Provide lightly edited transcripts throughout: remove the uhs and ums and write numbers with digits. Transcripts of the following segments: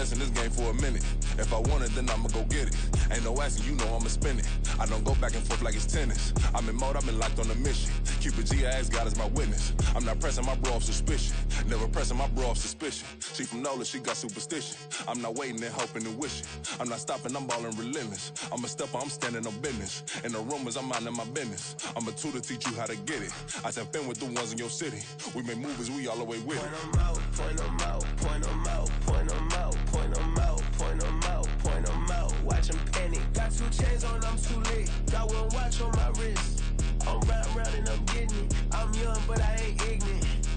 invest in this game for a minute. If I want it, then I'ma go get it. Ain't no asking, you know I'ma spend it. I don't go back and forth like it's tennis. I'm in mode, I've been locked on a mission. Cupid G, I ask God as my witness. I'm not pressing my bro off suspicion. Never pressing my bro off suspicion. She from Nola, she got superstition. I'm not waiting and hoping and wishing. I'm not stopping, I'm balling relentless. I'm a stepper, I'm standing on business. In the rumors, I'm minding my business. I'm a tutor, teach you how to get it. I said, been with the ones in your city. We make movies, we all the way with it. Point them out, point them out, point them out, point them out, point them out, point them out, point them out. Watch them panic. Got 2 chains on, I'm too late. Got 1 watch on my wrist. I'm round and I'm getting it. I'm young, but I ain't ignorant.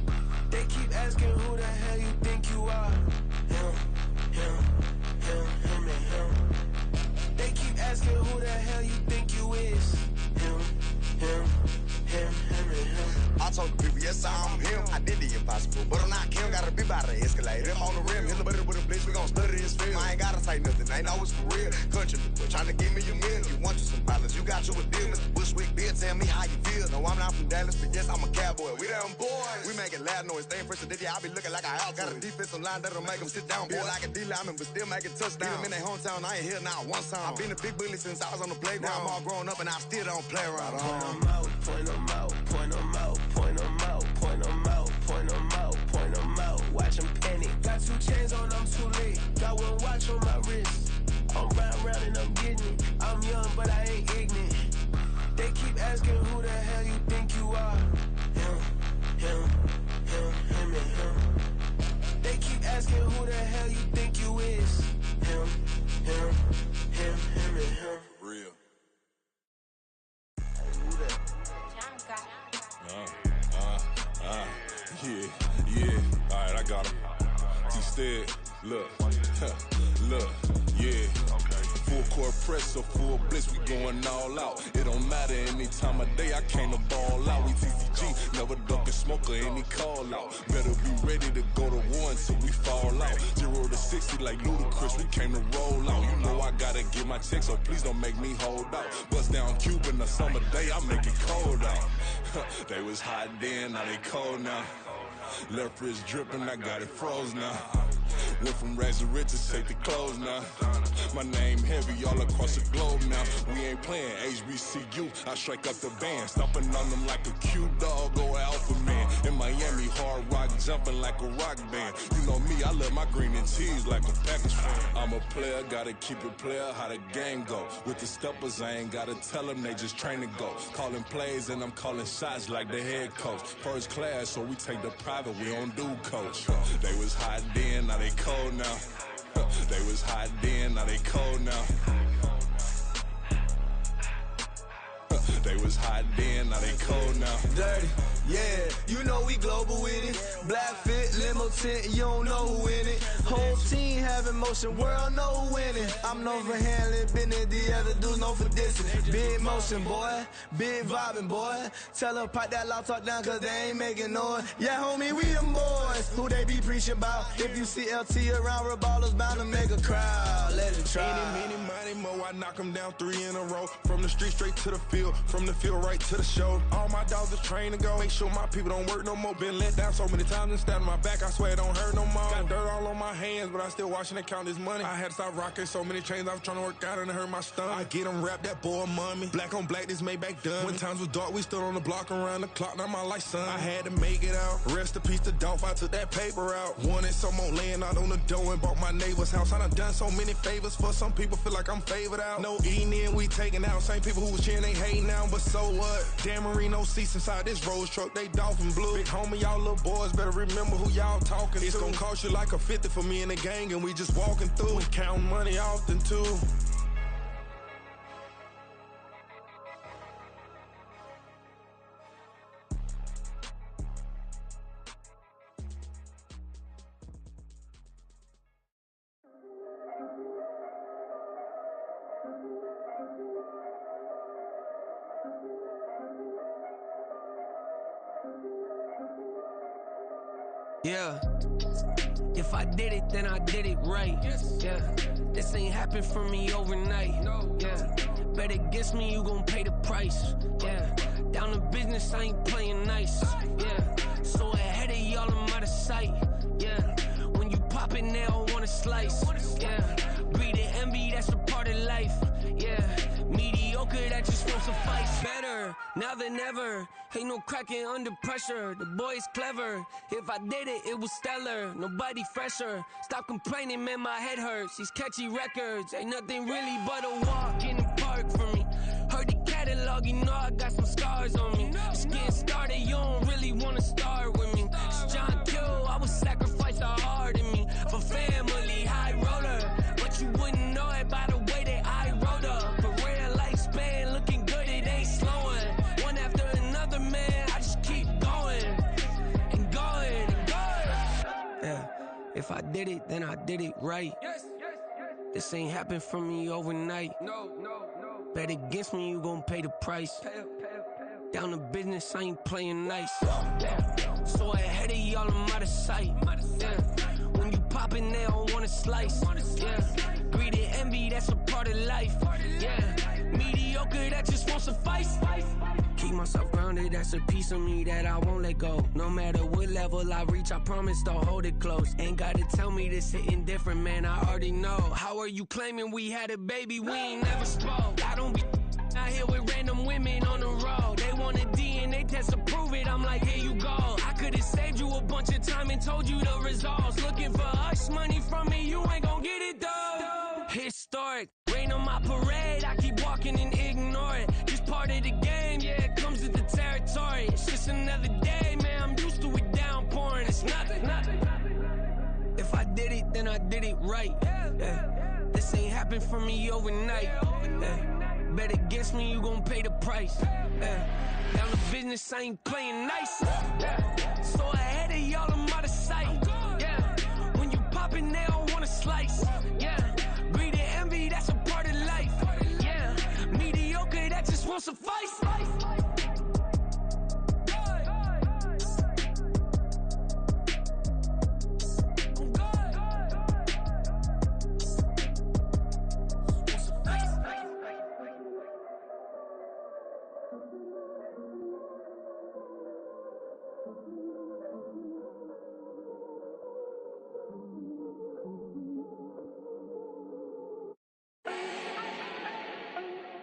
They keep asking who the hell you think you are. Him, and him. They keep asking who the hell you think you is. Him, and him. I told the people, yes, I'm him. I did the impossible, but I'm not Kim. Gotta be by the escalator. Him on the rim, hit the butter with a blitz. We gon' study this film. I ain't gotta say nothing, ain't always for real. Country people trying to give me a meal. You want you some violence, you got you a deal. Mr. Bushwick, Bill, tell me how you feel. No, I'm not from Dallas, but yes, I'm a cowboy. We them boys. We making loud noise. Staying fresh today, I be looking like a house. Got a defensive line that'll make them sit down. Boy, like a D-lineman, but still making touchdowns. Beat them in their hometown, I ain't here now one time. I've been a big bully since I was on the playground. Now I'm all grown up and I still don't play around. Point them out, point them out, point them out, point them out, point them out, point them out, point them out. Watch them panic. Got 2 chains on, I'm too late. Got 1 watch on my wrist. I'm round and I'm getting it. I'm young, but I ain't ignorant. They keep asking who the hell you think you are. Him, and him. They keep asking who the hell you think you is. Him, and him. Real. Yeah. Alright, I got him. T-Stead, look, yeah. Full court press or full blitz, we going all out. It don't matter any time of day, I came to ball out. We TCG, never duck a smoke or any call out. Better be ready to go to war until we fall out. 0 to 60 like Ludacris, we came to roll out. You know I gotta get my check, so please don't make me hold out. Bust down Cuban a summer day, I make it cold out. They was hot then, now they cold now. Left wrist dripping, I got it froze now. Went from rags to riches, take the clothes now. My name heavy all across the globe now. We ain't playing HBCU, I strike up the band. Stomping on them like a cute dog or alpha man. In Miami, hard rock jumping like a rock band. You know me, I love my green and cheese like a Packers fan. I'm a player, gotta keep it player, how the game go. With the steppers, I ain't gotta tell them, they just train to go. Calling plays and I'm calling shots like the head coach. First class, so we take the private, we don't do coach. They was hot then, now they cold now. They was hot then, now they cold now. They was hot then, now they cold now. Dirty, yeah, you know we global with it. Black fit, limo tint, you don't know who in it. Whole team having motion, world know who winning. I'm known for handling business, the other dudes known for dissing. Big motion, boy, big vibing, boy. Tell her pipe that loud talk down, cause they ain't making noise. Yeah, homie, we them boys, who they be preaching about. If you see LT around, Reballers bound to make a crowd. Let it try. Any, money, mo, I knock them down 3 in a row. From the street straight to the field, from the field right to the show. All my dogs are trained to go. Make sure my people don't work no more. Been let down so many times and stabbed my back. I swear it don't hurt no more. Got dirt all on my hands, but I still watching and count this money. I had to stop rocking so many chains. I was trying to work out and it hurt my stomach. I get them wrapped, that boy mommy. Black on black, this Maybach done. When times was dark, we stood on the block around the clock. Now my life, son. I had to make it out. Rest in peace to Dolph. I took that paper out. Wanted some more laying out on the dough and bought my neighbor's house. I done so many favors for some people. Feel like I'm favored out. No eating in, we taking out. Same people who was cheering, they hating now, but so what? Dan Marino seats inside this Rolls truck, they Dolphin blue. Big homie, y'all little boys better remember who y'all talking to. It's gonna cost you like a 50 for me and the gang, and we just walking through. We counting money often too. Yeah, if I did it, then I did it right. Yeah, this ain't happened for me overnight. Yeah, bet against me, you gon' pay the price. Yeah, down to business, I ain't playing nice. Yeah, so ahead of y'all, I'm out of sight. Yeah, when you pop it, they don't wanna slice. Yeah, greed and envy, that's a part of life. Yeah, mediocre, that just won't suffice. Better now than ever. Ain't no cracking under pressure. The boy is clever. If I did it, it was stellar. Nobody fresher. Stop complaining, man, my head hurts. These catchy records ain't nothing really but a walk in the park for me. Heard the catalog, you know I got some scars on me. Just getting started, you don't really wanna start with me. It's John Q, I would sacrifice a heart in me for family, high roller. But you wouldn't know it by the way that I wrote up. Career lifespan looking good, it ain't slowing. One after another, man, I just keep going and going and going. Yeah, if I did it, then I did it right. This ain't happened for me overnight. No. Bet against me, you gon' pay the price. Down to business, I ain't playing nice. So ahead of y'all, I'm out of sight. When you poppin', they don't wanna slice. Greed and envy, that's a part of life. Mediocre, that just won't suffice. Keep myself grounded, that's a piece of me that I won't let go. No matter what level I reach, I promise to hold it close. Ain't gotta tell me this hitting different, man, I already know. How are you claiming we had a baby, we ain't never spoke? I don't be out here with random women on the road. They want a DNA test to prove it, I'm like, here you go. I could've saved you a bunch of time and told you the results. Looking for hush money from me, you ain't gon' get it though. Historic, rain on my parade, I keep walking and ignore it. Just part of the game, yeah, it comes with the territory. It's just another day, man, I'm used to it downpouring. It's nothing. If I did it, then I did it right. This ain't happened for me overnight. Bet against me, you gon' pay the price. Down to business, I ain't playing nice. So ahead of y'all, I'm out of sight. When you poppin', they don't wanna slice. Greed and envy, that's a part of life. Mediocre, that just won't suffice.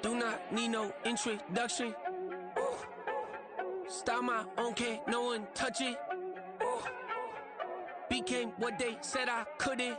Do not need no introduction. Style my own, can't no one touch it. Became what they said I couldn't.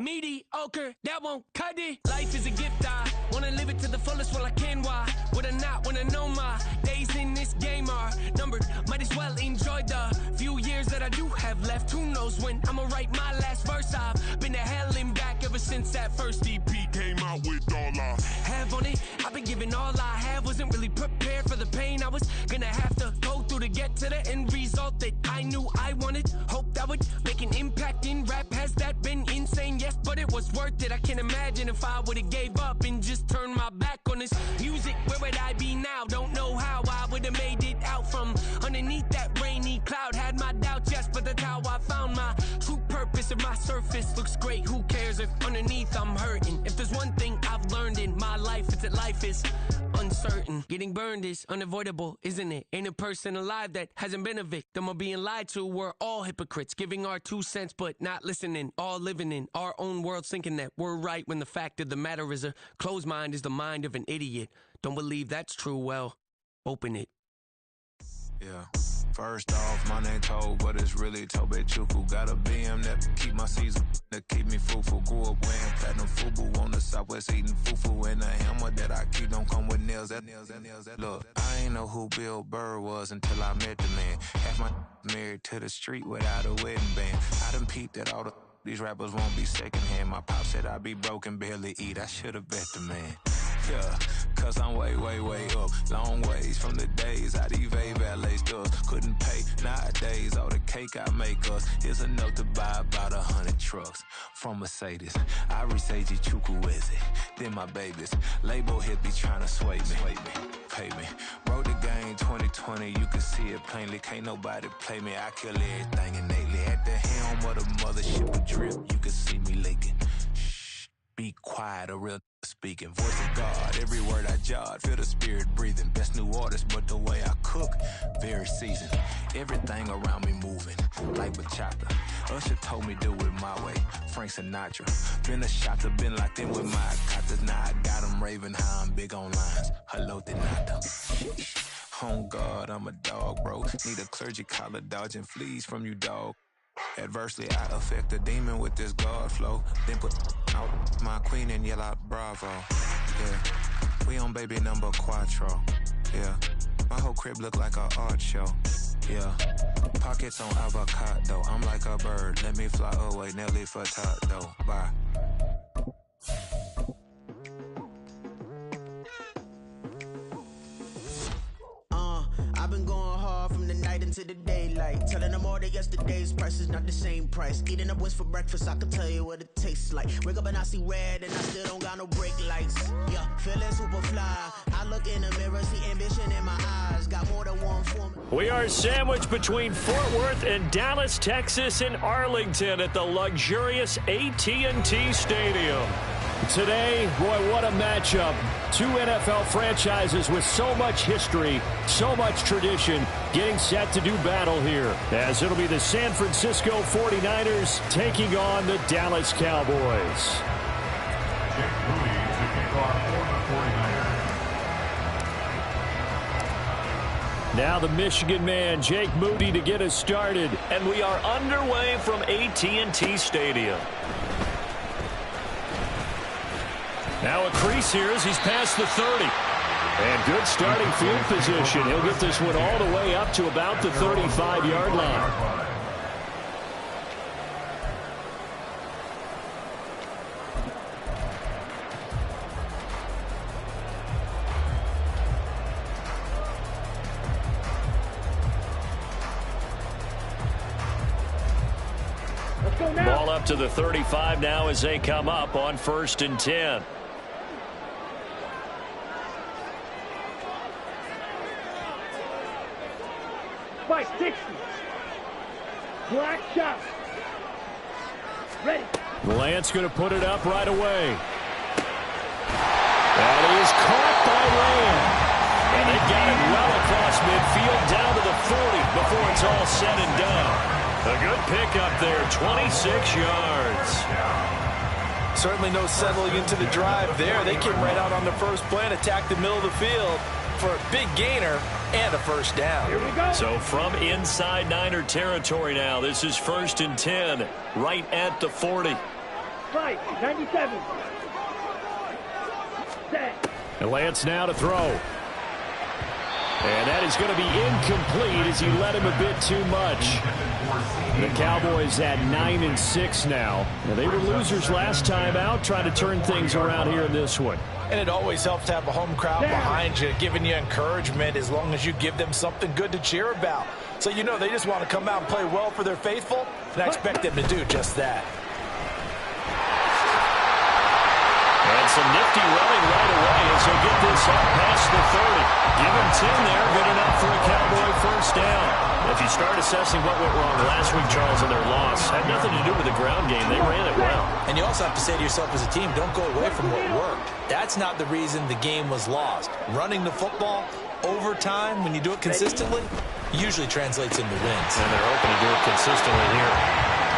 Mediocre, that won't cut it. Life is a gift, I wanna live it to the fullest while I can. Why would I not wanna know my days in this game are numbered? Might as well enjoy the few years that I do have left. Who knows when I'ma write my last verse? I've been to hell and back ever since that first EP came out with all I have on it. I've been giving all I have, wasn't really prepared for the pain I was gonna have to go through to get to the end result that I knew I wanted. Hope that would make an impact in rap. Has that been insane? Yes, but it was worth it. I can't imagine if I would've gave up and just turned my back on this music. Where would I be now? Don't know how I would've made it out from underneath that rainy cloud. Had my doubts, yes, but that's how I found my true purpose. If my surface looks great, who cares if underneath I'm hurting? If there's one thing I've learned in my life, it's that life is uncertain. Getting burned is unavoidable, isn't it? Ain't a person alive that hasn't been a victim of being lied to. We're all hypocrites, giving our 2 cents but not listening. All living in our own world, thinking that we're right when the fact of the matter is a closed mind is the mind of an idiot. Don't believe that's true? Well, open it. Yeah. First off, my name Toad, but it's really Tobe Chuku. Got a BM that keep my season, that keep me fruitful. Grew up wearing platinum FUBU on the Southwest eating fufu. And the hammer that I keep don't come with nails. Look, I ain't know who Bill Burr was until I met the man. Half my married to the street without a wedding band. I done peeped at all these rappers won't be secondhand. My pop said I'd be broken, barely eat. I should've bet the man. Yeah, cause I'm way up. Long ways from the days I evade valet stores. Couldn't pay nowadays. All the cake I make us is enough to buy about 100 trucks from Mercedes. I resage Chukwueze, then my babies. Label hit be trying to sway me. Pay me. Wrote the game 2020, you can see it plainly. Can't nobody play me. I kill everything innately. At the helm of the mothership a drip, you can see me leaking. be quiet, a real speaking. Voice of God, every word I jot, feel the spirit breathing. Best new artist, but the way I cook, very seasoned. Everything around me moving, like bachata. Usher told me do it my way, Frank Sinatra. Been a shotter, been locked in with my cotters. Now I got them raving how I'm big on lines. Hello, Denata. On God, I'm a dog, bro. Need a clergy collar, dodging fleas from you, dog. Adversely, I affect a demon with this God flow. Then put out my queen and yell out bravo. Yeah, we on baby number quattro. Yeah, my whole crib look like a art show. Yeah, pockets on avocado. I'm like a bird. Let me fly away, Nelly Furtado. Bye. I've been going hard from the night into the daylight. Telling them all that yesterday's price is not the same price. Eating up wings for breakfast, I can tell you what it tastes like. Wake up and I see red and I still don't got no brake lights. Yeah, feeling super fly. I look in the mirror, see ambition in my eyes. Got more than one form. We are sandwiched between Fort Worth and Dallas, Texas, and Arlington at the luxurious AT&T Stadium. Today, boy, what a matchup. Two NFL franchises with so much history, so much tradition, getting set to do battle here, as it'll be the San Francisco 49ers taking on the Dallas Cowboys. Now the Michigan man, Jake Moody, to get us started. And we are underway from AT&T Stadium. Now a crease here as he's past the 30. And good starting field position. He'll get this one all the way up to about the 35-yard line. Ball up to the 35 now as they come up on 1st and 10. By 60. Black shot. Ready. Lance going to put it up right away. That is caught by Lamb. And they got it well across midfield down to the 40 before it's all said and done. A good pickup there, 26 yards. Certainly no settling into the drive there. They came right out on the first play and attacked the middle of the field for a big gainer and a first down. Here we go. So from inside Niner territory now, this is 1st and 10, right at the 40. Right, 97. Set. And Lance now to throw. And that is going to be incomplete as he led him a bit too much. The Cowboys at 9-6 now. They were losers last time out, trying to turn things around here in this one. And it always helps to have a home crowd behind you, giving you encouragement as long as you give them something good to cheer about. So you know they just want to come out and play well for their faithful, and I expect them to do just that. And some nifty running right away as they get this up past the 30. Give him 10 there, good enough for a Cowboy first down. If you start assessing what went wrong last week, Charles, in their loss, had nothing to do with the ground game. They ran it well. And you also have to say to yourself as a team, don't go away from what worked. That's not the reason the game was lost. Running the football over time, when you do it consistently, usually translates into wins. And they're hoping to do it consistently here.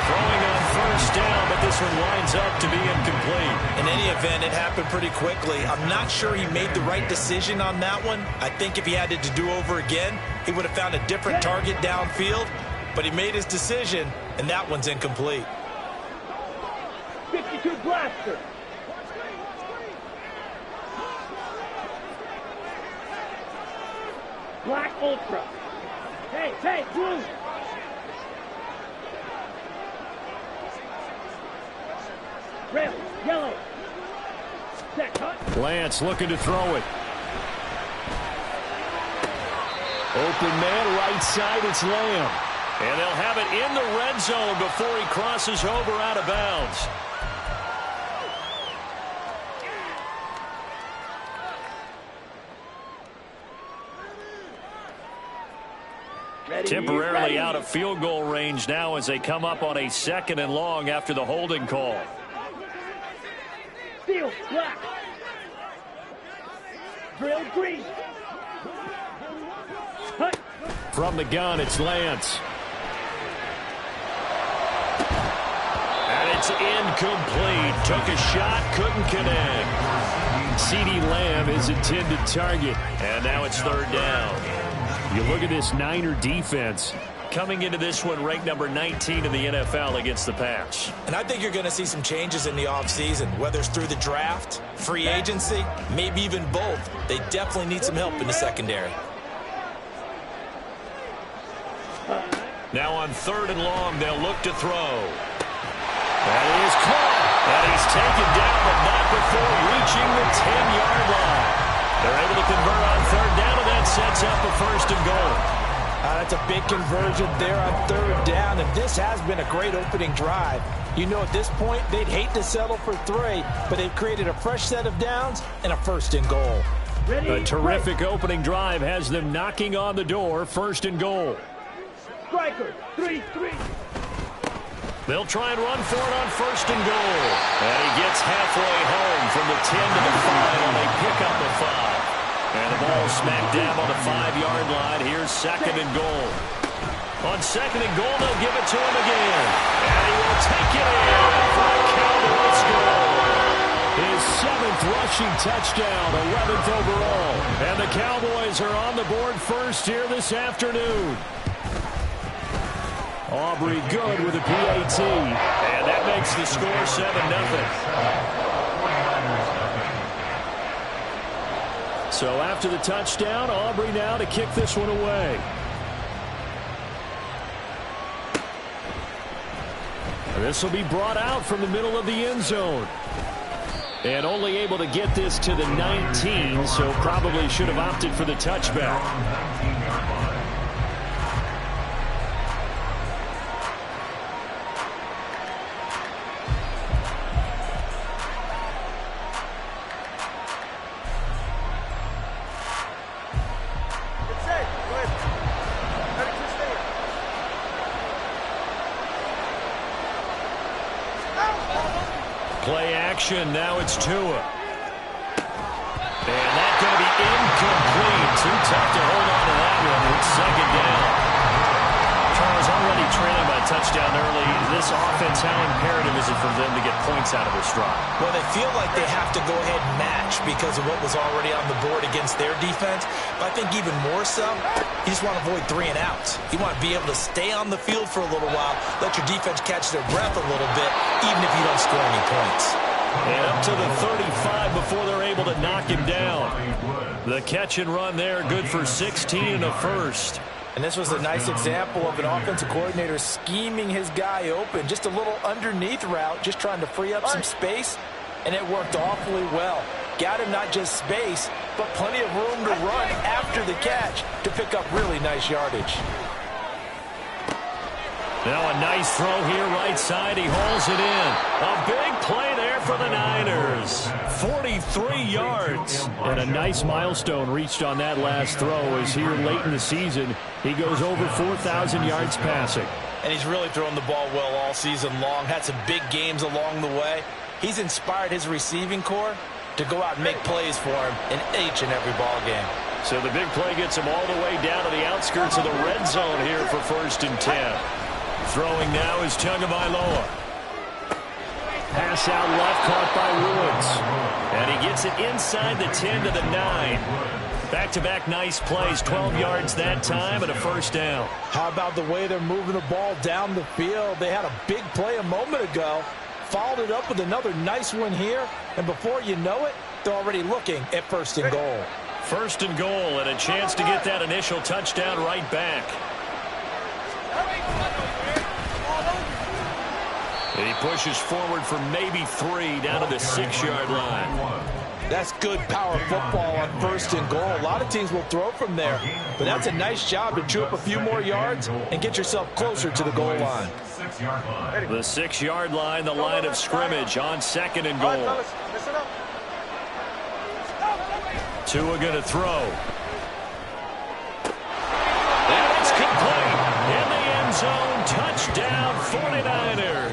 Throwing on first down, but this one winds up to be incomplete. In any event, it happened pretty quickly. I'm not sure he made the right decision on that one. I think if he had it to do over again, he would have found a different target downfield. But he made his decision, and that one's incomplete. 52 blaster. Black Ultra. Hey, blue. Red, yellow. Set, cut. Lance looking to throw it. Open man, right side, it's Lamb. And they'll have it in the red zone before he crosses over out of bounds. Temporarily out of field goal range now as they come up on a 2nd and long after the holding call. Steal, black. Drill, green. Hut. From the gun, it's Lance. And it's incomplete. Took a shot, couldn't connect. CeeDee Lamb is intended target. And now it's third down. You look at this Niner defense. Coming into this one ranked number 19 in the NFL against the pass. And I think you're going to see some changes in the offseason, whether it's through the draft, free agency, maybe even both. They definitely need some help in the secondary. Now on third and long, they'll look to throw. That is caught. And he's taken down, but not before reaching the 10-yard line. They're able to convert on third down, and that sets up a first and goal. That's a big conversion there on third down, and this has been a great opening drive. You know, at this point, they'd hate to settle for 3, but they've created a fresh set of downs and a first and goal. A terrific opening drive has them knocking on the door, first and goal. Striker, 3-3. They'll try and run for it on first and goal. And he gets halfway home from the 10 to the 5, and they pick up a 5. And the ball smacked down on the 5-yard line. Here's second and goal. On second and goal, they'll give it to him again. And he will take it in for a Cowboys goal. His 7th rushing touchdown, 11th overall. And the Cowboys are on the board first here this afternoon. Aubrey good with a PAT. And that makes the score 7-0. So after the touchdown, Aubrey now to kick this one away. This will be brought out from the middle of the end zone. And only able to get this to the 19, so probably should have opted for the touchback. Play action, now it's Tua. And that's going to be incomplete. Too tough to hold on to that one. It's second down. Charles already trailing by a touchdown early. This offense, how imperative is it for them to get points out of this drive? Well, they feel like they have to go ahead and match because of what was already on the board against their defense. But I think even more so, you just want to avoid 3 and outs. You want to be able to stay on the field for a little while, let your defense catch their breath a little bit, even if you don't score any points. And up to the 35 before they're able to knock him down. The catch and run there, good for 16 and a first. And this was a nice example of an offensive coordinator scheming his guy open. Just a little underneath route, just trying to free up some space, and it worked awfully well. Got him not just space, but plenty of room to run after the catch to pick up really nice yardage. Now a nice throw here, right side. He hauls it in. A big play there for the Niners. 43 yards. And a nice milestone reached on that last throw as here late in the season, he goes over 4,000 yards passing. And he's really thrown the ball well all season long. Had some big games along the way. He's inspired his receiving corps to go out and make plays for him in each and every ball game. So the big play gets him all the way down to the outskirts of the red zone here for 1st and 10. Throwing now is Tagovailoa. Pass out left, caught by Woods. And he gets it inside the 10 to the 9. Back-to-back nice plays, 12 yards that time and a first down. How about the way they're moving the ball down the field? They had a big play a moment ago, followed it up with another nice one here, and before you know it, they're already looking at 1st and goal. 1st and goal and a chance to get that initial touchdown right back. And he pushes forward for maybe 3 down to the 6-yard line. That's good power football on 1st and goal. A lot of teams will throw from there, but that's a nice job to chew up a few more yards and get yourself closer to the goal line. The 6-yard line, the line of scrimmage on 2nd and goal. Tua going to throw. And it's complete. In the end zone, touchdown 49ers.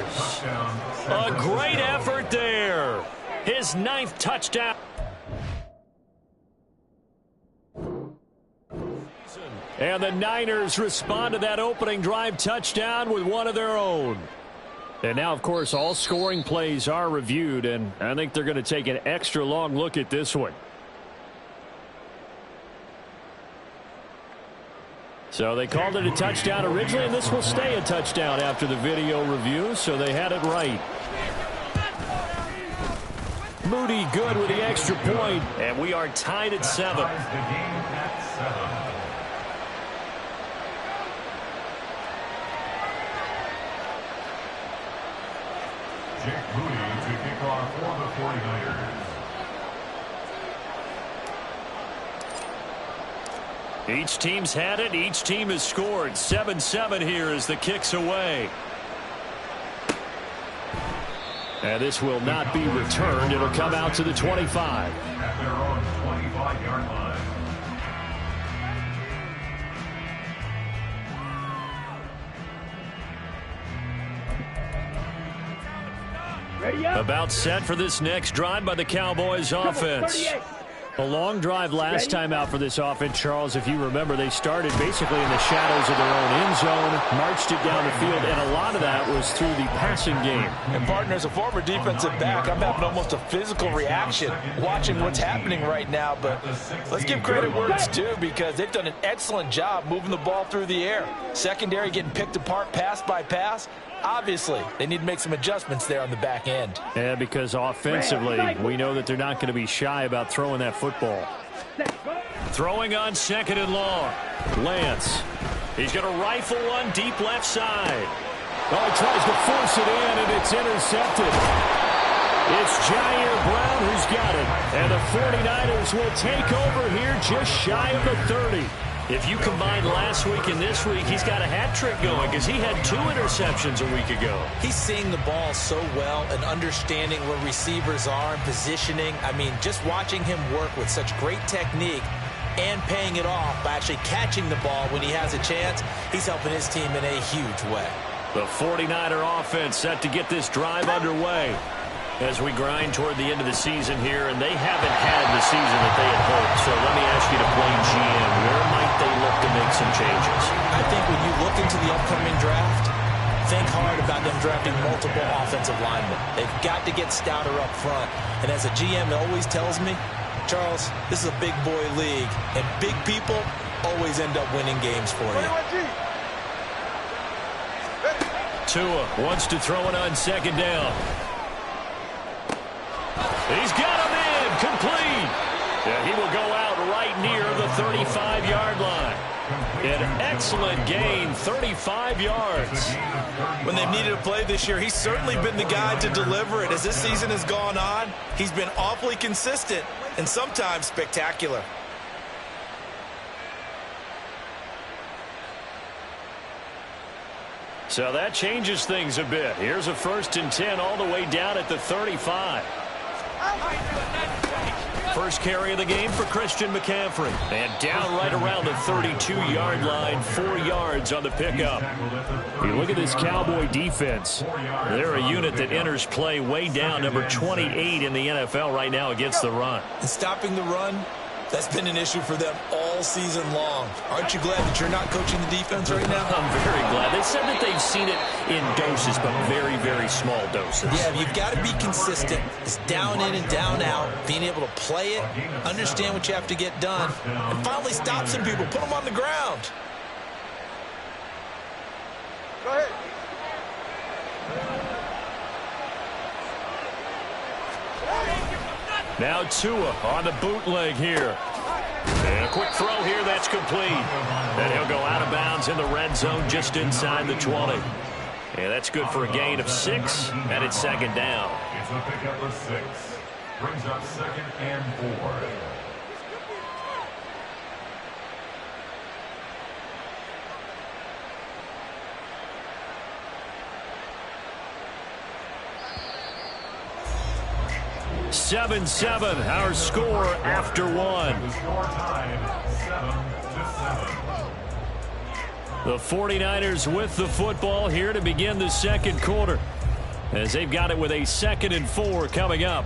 A great effort there. his 9th touchdown. And the Niners respond to that opening drive touchdown with one of their own. And now, of course, all scoring plays are reviewed, and I think they're going to take an extra long look at this one. So they called it a touchdown originally, and this will stay a touchdown after the video review, so they had it right. Moody good with the extra point, and we are tied at 7. Jake Moody to kick off for the 49ers. Each team's had it. Each team has scored. 7-7 here as the kick's away. And this will not be returned. It'll come out to the 25. At their own 25-yard line. About set for this next drive by the Cowboys offense. A long drive last time out for this offense, Charles. If you remember, they started basically in the shadows of their own end zone, marched it down the field, and a lot of that was through the passing game. And, partner, as a former defensive back, I'm having almost a physical reaction watching what's happening right now. But let's give credit where it's due, because they've done an excellent job moving the ball through the air. Secondary getting picked apart pass by pass. Obviously, they need to make some adjustments there on the back end. Yeah, because offensively, we know that they're not going to be shy about throwing that football. Throwing on 2nd and long. Lance. He's going to rifle one deep left side. Oh, he tries to force it in, and it's intercepted. It's Jair Brown who's got it. And the 49ers will take over here just shy of the 30. If you combine last week and this week, he's got a hat trick going because he had 2 interceptions a week ago. He's seeing the ball so well and understanding where receivers are and positioning. I mean, just watching him work with such great technique and paying it off by actually catching the ball when he has a chance, he's helping his team in a huge way. The 49er offense set to get this drive underway as we grind toward the end of the season here, and they haven't had the season that they had hoped. So let me ask you to play GM. Where might they look to make some changes? I think when you look into the upcoming draft, think hard about them drafting multiple offensive linemen. They've got to get stouter up front. And as a GM, it always tells me, Charles, this is a big boy league, and big people always end up winning games for you. Tua wants to throw it on 2nd down. He's got him in, complete. Yeah, he will go out right near the 35-yard line. An excellent gain, 35 yards. When they've needed a play this year, he's certainly been the guy to deliver it. As this season has gone on, he's been awfully consistent and sometimes spectacular. So that changes things a bit. Here's a 1st and 10 all the way down at the 35. First carry of the game for Christian McCaffrey. And down right around the 32-yard line, 4 yards on the pickup. You look at this Cowboy defense. They're a unit that enters play way down, number 28 in the NFL right now against the run. And stopping the run, that's been an issue for them all season long. Aren't you glad that you're not coaching the defense right now? I'm very glad. They said that they've seen it in doses, but very, very small doses. Yeah, you've got to be consistent. It's down in and down out, being able to play it, understand what you have to get done, and finally stop some people, put them on the ground. Go ahead. Now Tua on the bootleg here. And a quick throw here, that's complete. And he'll go out of bounds in the red zone just inside the 20. And that's good for a gain of 6, and it's 2nd down. It's a pickup of 6. Brings up 2nd and 4. Seven, our score after 1. The score time, 7-7. The 49ers with the football here to begin the 2nd quarter, as they've got it with a 2nd and 4 coming up.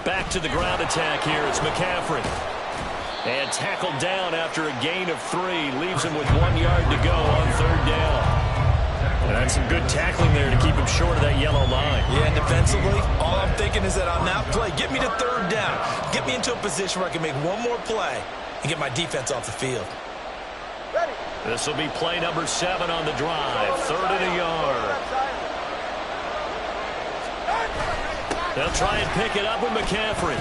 Back to the ground attack here. It's McCaffrey. And tackled down after a gain of 3. Leaves him with 1 yard to go on 3rd down. And that's some good tackling there to keep him short of that yellow line. Yeah, and defensively, all I'm thinking is that on that play, get me to 3rd down. Get me into a position where I can make one more play and get my defense off the field. This will be play number 7 on the drive. 3rd and a yard. They'll try and pick it up with McCaffrey.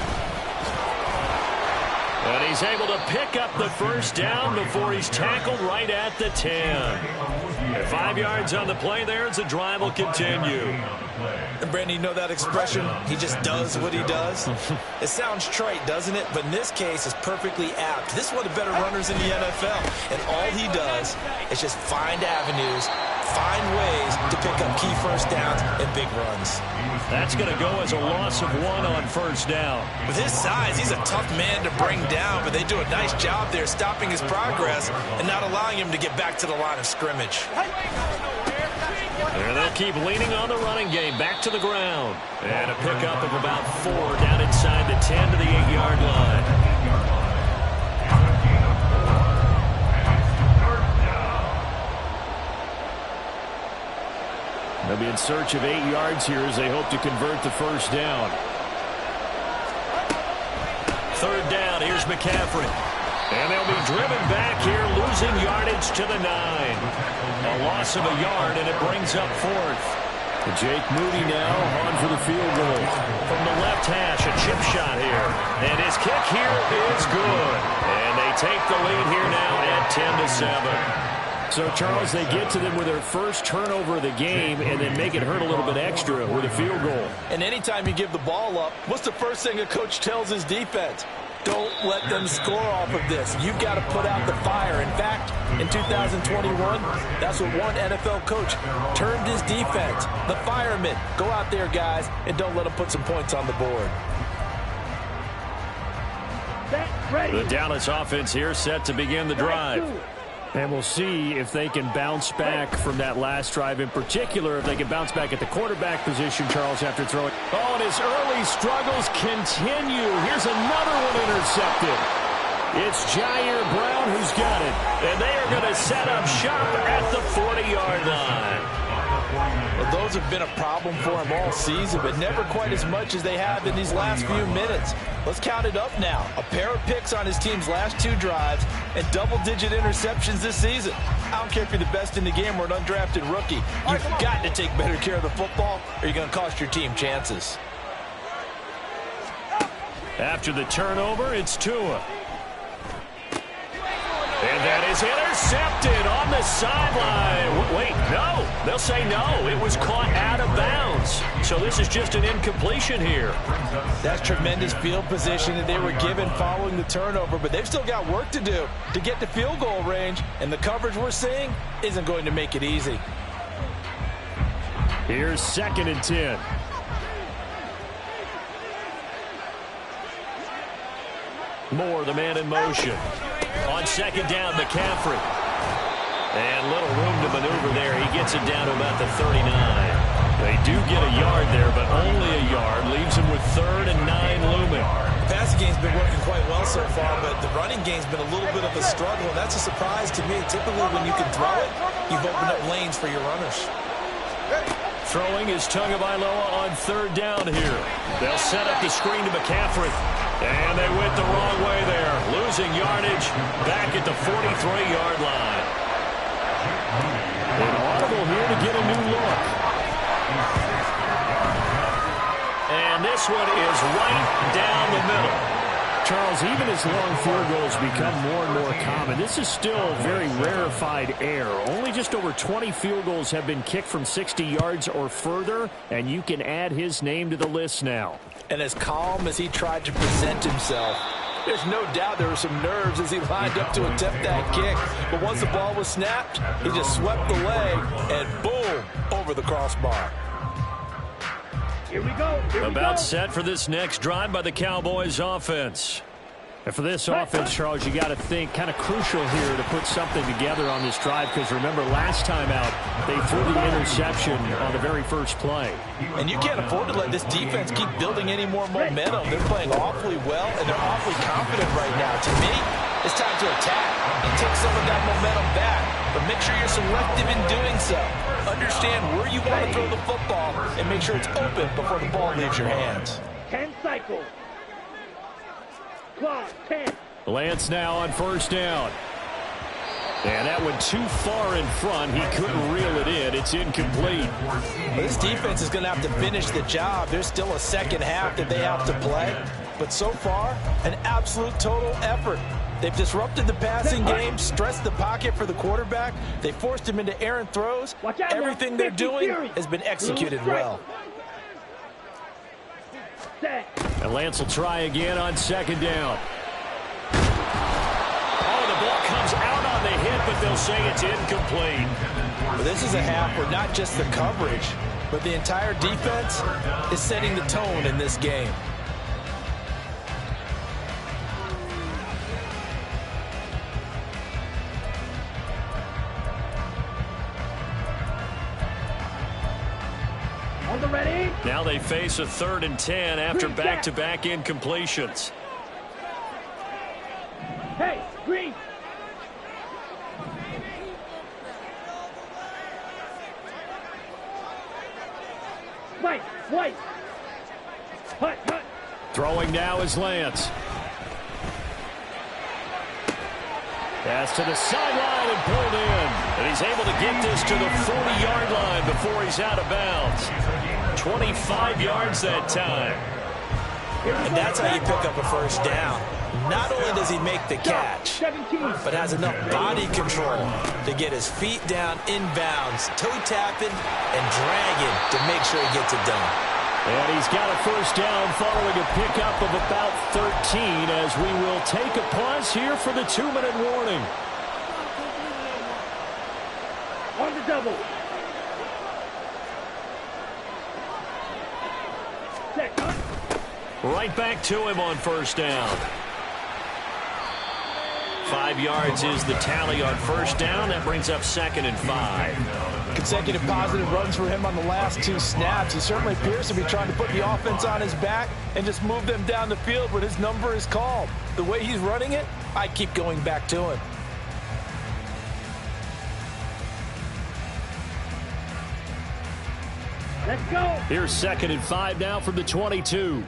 And he's able to pick up the 1st down before he's tackled right at the 10. And 5 yards on the play there as the drive will continue. And Brandon, you know that expression, he just does what he does? It sounds trite, doesn't it? But in this case, it's perfectly apt. This is one of the better runners in the NFL. And all he does is just find avenues, find ways to pick up key 1st downs and big runs. That's going to go as a loss of 1 on 1st down. With his size, he's a tough man to bring down, but they do a nice job there stopping his progress and not allowing him to get back to the line of scrimmage. And they'll keep leaning on the running game. Back to the ground. And a pickup of about 4 down inside the 10 to the 8-yard line. They'll be in search of 8 yards here as they hope to convert the 1st down. 3rd down. Here's McCaffrey. And they'll be driven back here, losing yardage to the 9. A loss of a yard, and it brings up 4th. Jake Moody now on for the field goal. From the left hash, a chip shot here. And his kick here is good. And they take the lead here now at 10-7. So, Charles, they get to them with their first turnover of the game and then make it hurt a little bit extra with a field goal. And anytime you give the ball up, what's the first thing a coach tells his defense? Don't let them score off of this. You've got to put out the fire. In fact, in 2021, that's what one NFL coach termed his defense. The firemen. Go out there, guys, and don't let them put some points on the board. The Dallas offense here set to begin the drive. And we'll see if they can bounce back from that last drive. In particular, if they can bounce back at the quarterback position, Charles, after throwing. Oh, and his early struggles continue. Here's another one intercepted. It's Jair Brown who's got it. And they are going to set up shop at the 40-yard line. Well, those have been a problem for him all season, but never quite as much as they have in these last few minutes. Let's count it up now. A pair of picks on his team's last 2 drives and double-digit interceptions this season. I don't care if you're the best in the game or an undrafted rookie. You've got to take better care of the football or you're going to cost your team chances. After the turnover, it's Tua. And that is intercepted on the sideline. Wait, no. They'll say no. It was caught out of bounds. So this is just an incompletion here. That's tremendous field position that they were given following the turnover, but they've still got work to do to get to field goal range, and the coverage we're seeing isn't going to make it easy. Here's 2nd and 10. Moore, the man in motion. On 2nd down, McCaffrey. And little room to maneuver there. He gets it down to about the 39. They do get a yard there, but only a yard. Leaves him with 3rd and 9 looming. The passing game's been working quite well so far, but the running game's been a little bit of a struggle, and that's a surprise to me. Typically, when you can throw it, you've opened up lanes for your runners. Throwing is Tagovailoa on 3rd down here. They'll set up the screen to McCaffrey. And they went the wrong way there. Losing yardage back at the 43-yard line. An audible here to get a new look. And this one is right down the middle. Charles, even as long field goals become more and more common, this is still very rarefied air. Only just over 20 field goals have been kicked from 60 yards or further, and you can add his name to the list now. And as calm as he tried to present himself, there's no doubt there were some nerves as he lined up to attempt that kick. But once the ball was snapped, he just swept the leg and boom, over the crossbar. Here we go. About set for this next drive by the Cowboys offense. And for this offense, Charles, you got to think kind of crucial here to put something together on this drive, because remember last time out they threw the interception on the very first play. And you can't afford to let this defense keep building any more momentum. They're playing awfully well, and they're awfully confident right now. To me, it's time to attack and take some of that momentum back, but make sure you're selective in doing so. Understand where you want to throw the football and make sure it's open before the ball leaves your hands. 10 cycles. Clock, 10. Lance now on first down. And that went too far in front. He couldn't reel it in. It's incomplete. Well, this defense is going to have to finish the job. There's still a second half that they have to play. But so far, an absolute total effort. They've disrupted the passing game, stressed the pocket for the quarterback. They forced him into errant throws. Everything they're doing has been executed well. And Lance will try again on second down. Oh, the ball comes out on the hit, but they'll say it's incomplete. Well, this is a half where not just the coverage, but the entire defense is setting the tone in this game. Ready? Now they face a 3rd and 10 after back-to-back incompletions. Hey, green. White. Hut. Throwing now is Lance. Pass to the sideline and pulled in. And he's able to get this to the 40-yard line before he's out of bounds. 25 yards that time. And that's how you pick up a first down. Not only does he make the catch, but has enough body control to get his feet down inbounds, toe tapping and dragging to make sure he gets it done. And he's got a first down following a pickup of about 13 as we will take a pause here for the 2-minute warning. On the double. Right back to him on first down. 5 yards is the tally on first down. That brings up 2nd and 5. Consecutive positive runs for him on the last 2 snaps. He certainly appears to be trying to put the offense on his back and just move them down the field when his number is called. The way he's running it, I keep going back to him. Let's go. Here's 2nd and 5 now from the 22.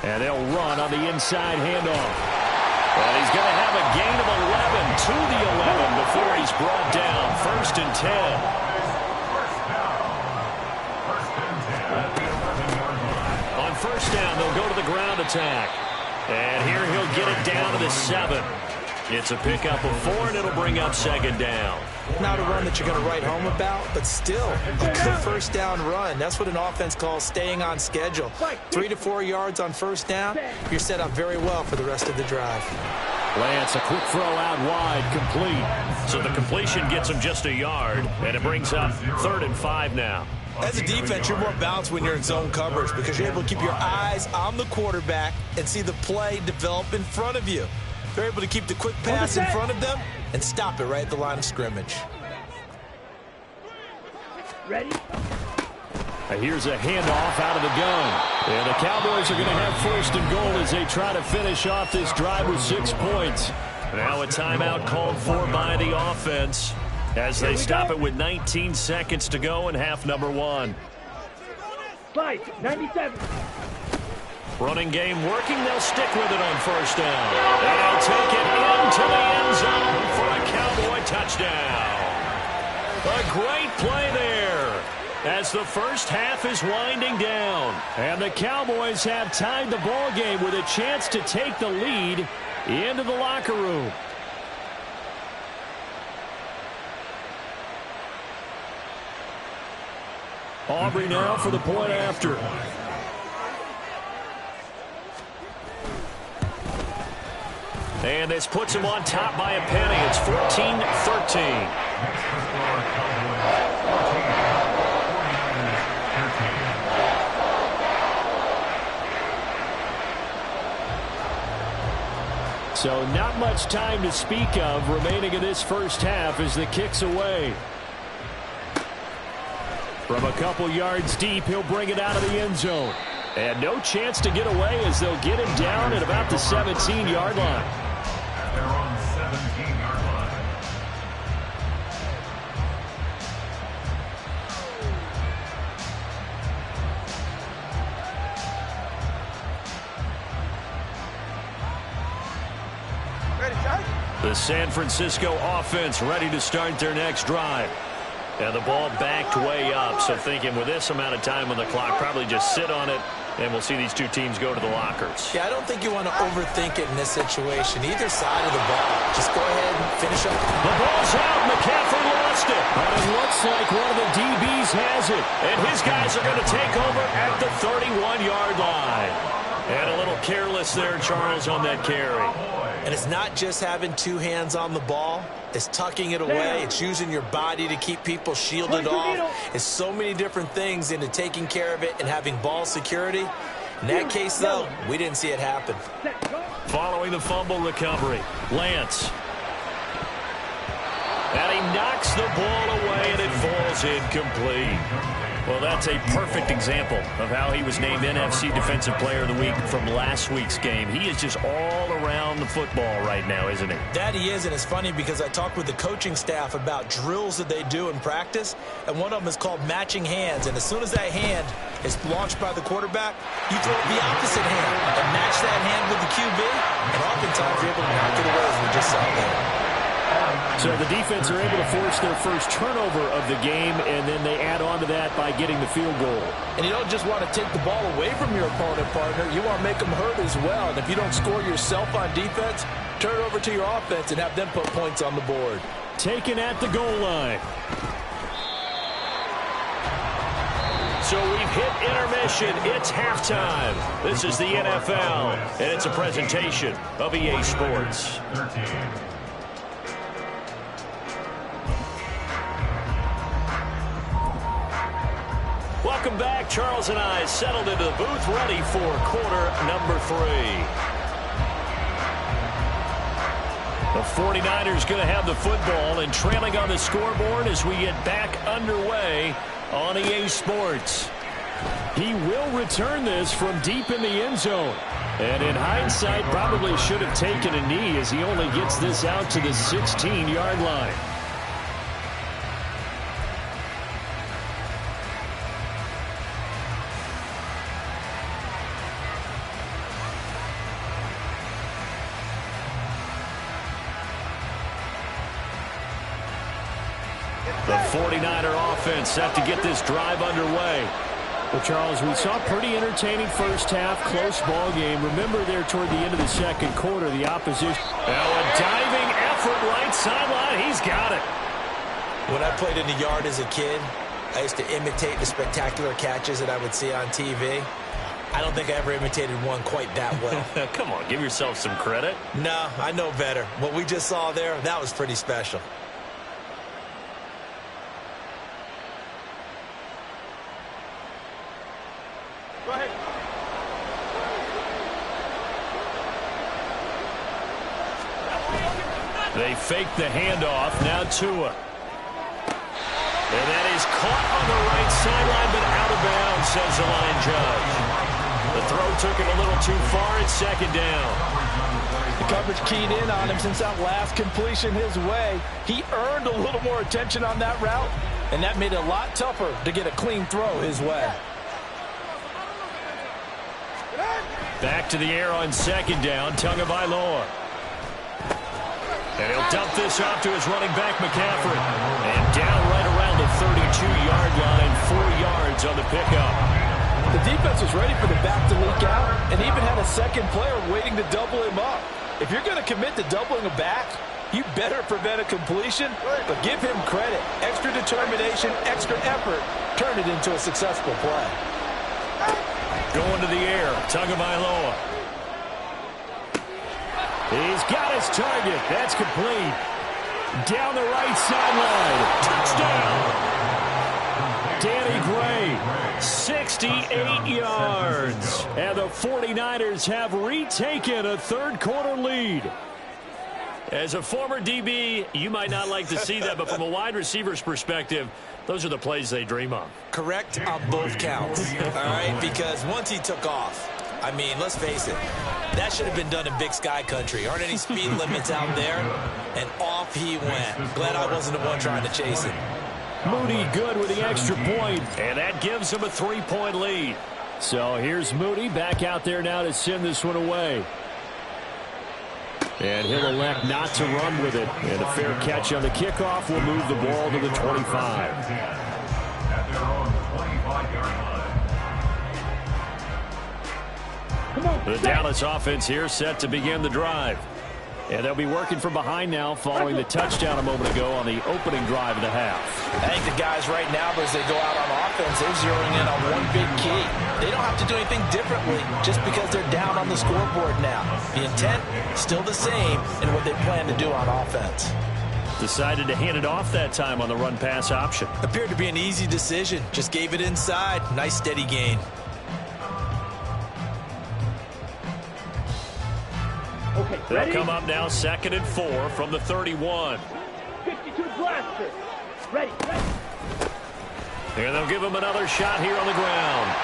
And they'll run on the inside handoff. And he's going to have a gain of 11 to the 11 before he's brought down. 1st and 10. On first down, they'll go to the ground attack. And here he'll get it down to the 7. It's a pickup of 4, and it'll bring up 2nd down. Not a run that you're going to write home about, but still a good first down run. That's what an offense calls staying on schedule. 3 to 4 yards on first down, you're set up very well for the rest of the drive. Lance, a quick throw out wide, complete. So the completion gets him just a yard, and it brings up 3rd and 5 now. As a defense, you're more balanced when you're in zone coverage because you're able to keep your eyes on the quarterback and see the play develop in front of you. They're able to keep the quick pass in front of them and stop it right at the line of scrimmage. Ready? Here's a handoff out of the gun. And the Cowboys are going to have 1st and goal as they try to finish off this drive with 6 points. Now a timeout called for by the offense as they stop it with 19 seconds to go in half number 1. 97. Running game working. They'll stick with it on first down. And they'll take it into the end zone for a Cowboy touchdown. A great play there as the first half is winding down. And the Cowboys have tied the ball game with a chance to take the lead into the locker room. Aubrey now for the point after. And this puts him on top by a penny. It's 14-13. So not much time to speak of remaining in this first half as the kick's away. From a couple yards deep, he'll bring it out of the end zone. And no chance to get away as they'll get him down at about the 17-yard line. They're on the 17-yard line. The San Francisco offense ready to start their next drive. And the ball backed way up, so thinking with this amount of time on the clock, probably just sit on it, and we'll see these two teams go to the lockers. Yeah, I don't think you want to overthink it in this situation. Either side of the ball. Just go ahead and finish up. The ball's out. McCaffrey lost it. But it looks like one of the DBs has it. And his guys are going to take over at the 31-yard line. And a little careless there, Charles, on that carry. And it's not just having two hands on the ball. It's tucking it away. It's using your body to keep people shielded off. It's so many different things into taking care of it and having ball security. In that case, though, we didn't see it happen. Following the fumble recovery, Lance. And he knocks the ball away, and it falls incomplete. Well, that's a perfect example of how he was named NFC Defensive Player of the Week from last week's game. He is just all around the football right now, isn't he? That he is, and it's funny because I talked with the coaching staff about drills that they do in practice, and one of them is called matching hands. And as soon as that hand is launched by the quarterback, you throw the opposite hand and match that hand with the QB, and oftentimes you're able to knock it away, as we just saw there. So the defense are able to force their first turnover of the game, and then they add on to that by getting the field goal. And you don't just want to take the ball away from your opponent, partner. You want to make them hurt as well. And if you don't score yourself on defense, turn it over to your offense and have them put points on the board. Taken at the goal line. So we've hit intermission. It's halftime. This is the NFL, and it's a presentation of EA Sports. 13. Welcome back. Charles and I settled into the booth, ready for quarter number 3. The 49ers going to have the football and trailing on the scoreboard as we get back underway on EA Sports. He will return this from deep in the end zone. And in hindsight, probably should have taken a knee as he only gets this out to the 16-yard line. The 49er offense set to get this drive underway. Well, Charles, we saw a pretty entertaining first half, close ball game. Remember there toward the end of the second quarter, the opposition. Now a diving effort, right sideline. He's got it. When I played in the yard as a kid, I used to imitate the spectacular catches that I would see on TV. I don't think I ever imitated one quite that well. Come on, give yourself some credit. No, I know better. What we just saw there, that was pretty special. Go ahead. They fake the handoff. Now Tua. And that is caught on the right sideline, but out of bounds, says the line judge. The throw took it a little too far. It's second down. The coverage keyed in on him since that last completion his way. He earned a little more attention on that route, and that made it a lot tougher to get a clean throw his way. Back to the air on second down, Tagovailoa. And he'll dump this off to his running back, McCaffrey. And down right around the 32-yard line, 4 yards on the pickup. The defense was ready for the back to leak out and even had a second player waiting to double him up. If you're going to commit to doubling a back, you better prevent a completion, but give him credit. Extra determination, extra effort, turn it into a successful play. Going to the air, Tagovailoa. He's got his target. That's complete. Down the right sideline. Touchdown. Danny Gray, 68 yards. And the 49ers have retaken a third quarter lead. As a former DB, you might not like to see that, but from a wide receiver's perspective, those are the plays they dream of. Correct on both counts, all right? Because once he took off, I mean, let's face it, that should have been done in Big Sky country. Aren't any speed limits out there? And off he went. Glad I wasn't the one trying to chase it. Moody good with the extra point, and that gives him a 3-point lead. So here's Moody back out there now to send this one away. And he'll elect not to run with it. And a fair catch on the kickoff will move the ball to the 25. The Dallas offense here set to begin the drive. And they'll be working from behind now following the touchdown a moment ago on the opening drive of the half. I think the guys right now, as they go out on offense, they're zeroing in on one big key. They don't have to do anything differently just because they're down on the scoreboard now. The intent, still the same in what they plan to do on offense. Decided to hand it off that time on the run-pass option. Appeared to be an easy decision. Just gave it inside. Nice steady gain. Okay, They'll come up now 2nd and 4 from the 31. 52 blaster. Ready. And they'll give him another shot here on the ground.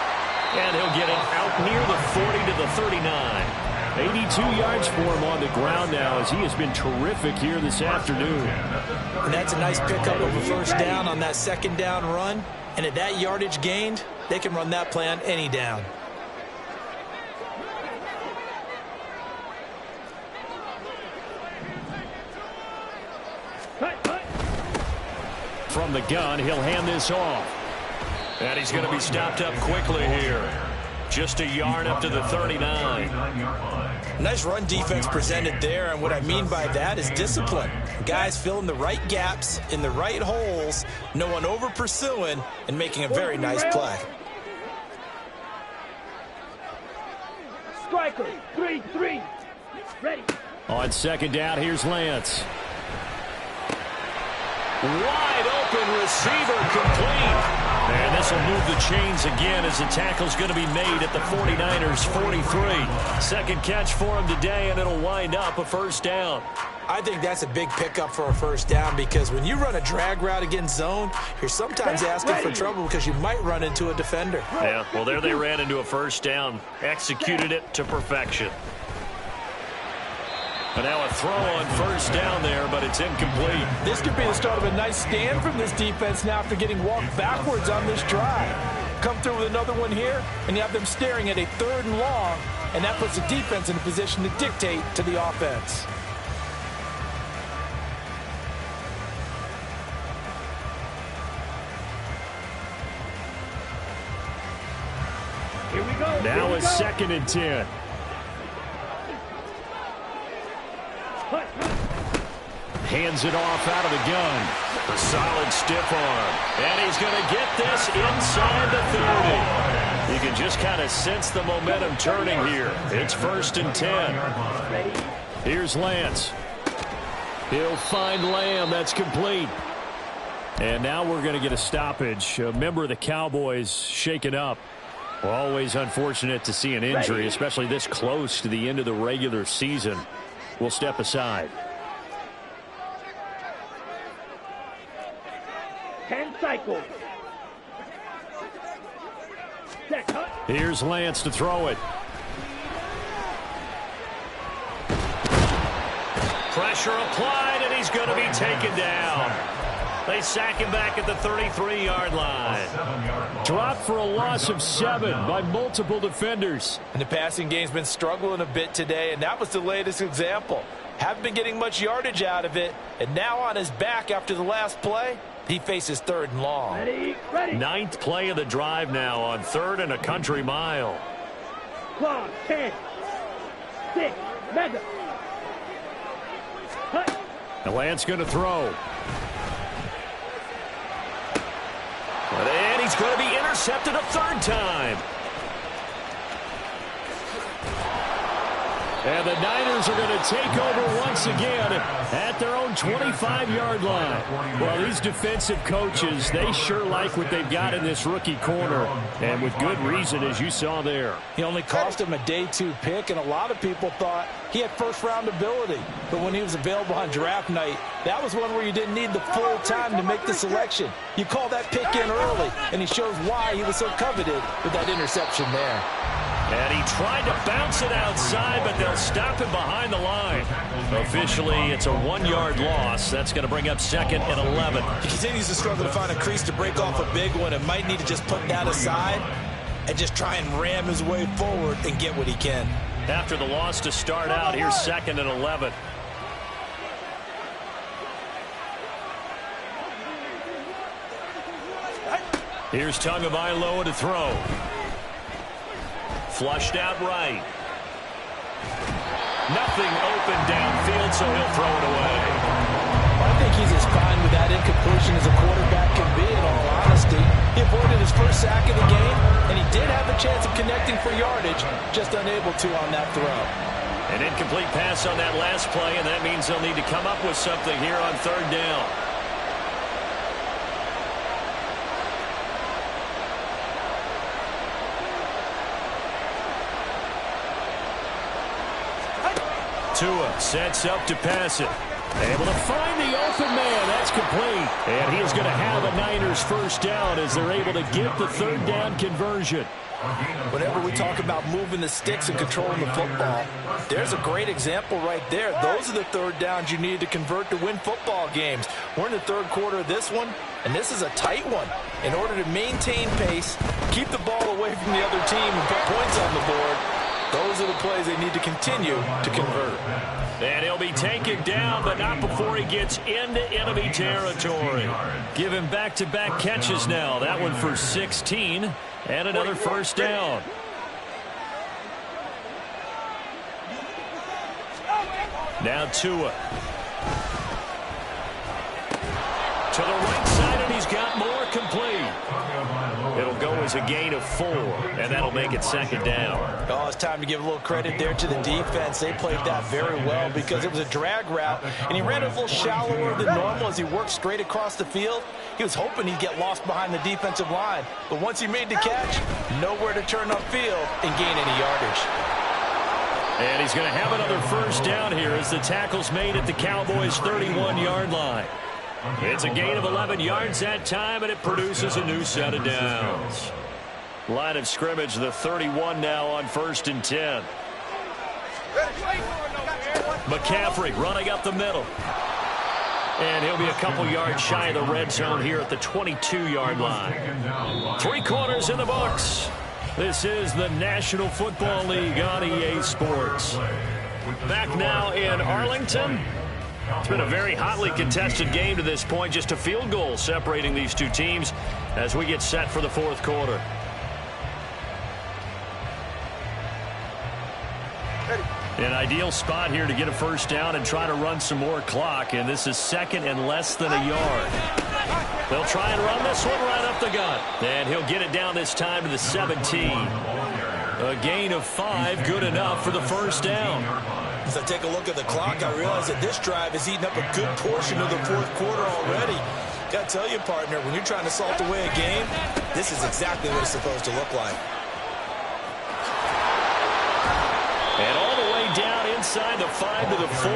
And he'll get it out near the 40 to the 39. 82 yards for him on the ground now as he has been terrific here this afternoon. And that's a nice pickup of a first down on that second down run. And at that yardage gained, they can run that play on any down. From the gun, he'll hand this off. And he's going to be stopped up quickly here. Just a yard up to the 39. Nice run defense presented there, and what I mean by that is discipline. Guys filling the right gaps in the right holes, no one over pursuing, and making a very nice play. Striker, 3-3. Ready. On second down, here's Lance. Wide open receiver complete. And this will move the chains again as the tackle's going to be made at the 49ers 43. Second catch for him today, and it'll wind up a first down. I think that's a big pickup for a first down because when you run a drag route against zone, you're sometimes asking for trouble because you might run into a defender. Yeah, well, there they ran into a first down. Executed it to perfection. And now a throw on first down there, but it's incomplete. This could be the start of a nice stand from this defense now after getting walked backwards on this drive. Come through with another one here, and you have them staring at a 3rd and long, and that puts the defense in a position to dictate to the offense. Here we go. Now it's 2nd and 10. Hands it off out of the gun. A solid stiff arm. And he's going to get this inside the 30. You can just kind of sense the momentum turning here. It's 1st and 10. Here's Lance. He'll find Lamb. That's complete. And now we're going to get a stoppage. A member of the Cowboys shaken up. Always unfortunate to see an injury, especially this close to the end of the regular season. We'll step aside. 10 cycles. Set, cut. Here's Lance to throw it. Pressure applied, and he's going to be taken down. They sack him back at the 33-yard line. Dropped for a loss of 7 by multiple defenders. And the passing game's been struggling a bit today, and that was the latest example. Haven't been getting much yardage out of it, and now on his back after the last play, he faces 3rd and long. Ready. 9th play of the drive now on 3rd and a country mile. Clock, 10. 6. Mega. Cut. And Lance going to throw. And he's going to be intercepted a 3rd time. And the Niners are going to take over once again at their own 25-yard line. Well, these defensive coaches, they sure like what they've got in this rookie corner, and with good reason, as you saw there. He only cost him a day 2 pick, and a lot of people thought he had first-round ability. But when he was available on draft night, that was one where you didn't need the full time to make the selection. You call that pick in early, and he shows why he was so coveted with that interception there. And he tried to bounce it outside, but they'll stop him behind the line. Officially, it's a 1-yard loss. That's going to bring up 2nd and 11. He continues to struggle to find a crease to break off a big one and might need to just put that aside and just try and ram his way forward and get what he can. After the loss to start out, here's 2nd and 11. Here's Tagovailoa to throw. Flushed out right. Nothing open downfield, so he'll throw it away. I think he's as fine with that incompletion as a quarterback can be, in all honesty. He avoided his first sack of the game, and he did have a chance of connecting for yardage, just unable to on that throw. An incomplete pass on that last play, and that means they'll need to come up with something here on 3rd down. Tua sets up to pass it. Able to find the open man. That's complete. And he is going to have a Niners first down as they're able to get the 3rd down conversion. Whenever we talk about moving the sticks and controlling the football, there's a great example right there. Those are the 3rd downs you need to convert to win football games. We're in the 3rd quarter of this one, and this is a tight one. In order to maintain pace, keep the ball away from the other team, and put points on the board, those are the plays they need to continue to convert. And he'll be taken down, but not before he gets into enemy territory. Give him back-to-back catches now. That one for 16 and another first down. Now Tua. To the right side, and he's got more complete. It'll go as a gain of 4, and that'll make it 2nd down. Oh, it's time to give a little credit there to the defense. They played that very well because it was a drag route, and he ran a little shallower than normal as he worked straight across the field. He was hoping he'd get lost behind the defensive line, but once he made the catch, nowhere to turn upfield and gain any yardage. And he's going to have another first down here as the tackle's made at the Cowboys' 31-yard line. It's a gain of 11 yards that time, and it produces a new set of downs. Line of scrimmage, the 31 now on 1st and 10. McCaffrey running up the middle. And he'll be a couple yards shy of the red zone here at the 22-yard line. 3 quarters in the books. This is the National Football League on EA Sports. Back now in Arlington. It's been a very hotly contested game to this point. Just a field goal separating these two teams as we get set for the 4th quarter. An ideal spot here to get a first down and try to run some more clock. And this is 2nd and less than a yard. They'll try and run this one right up the gut. And he'll get it down this time to the 17. A gain of 5, good enough for the first down. As I take a look at the clock, I realize that this drive has eaten up a good portion of the 4th quarter already. Got to tell you, partner, when you're trying to salt away a game, this is exactly what it's supposed to look like. And all the way down inside the 5 to the 4.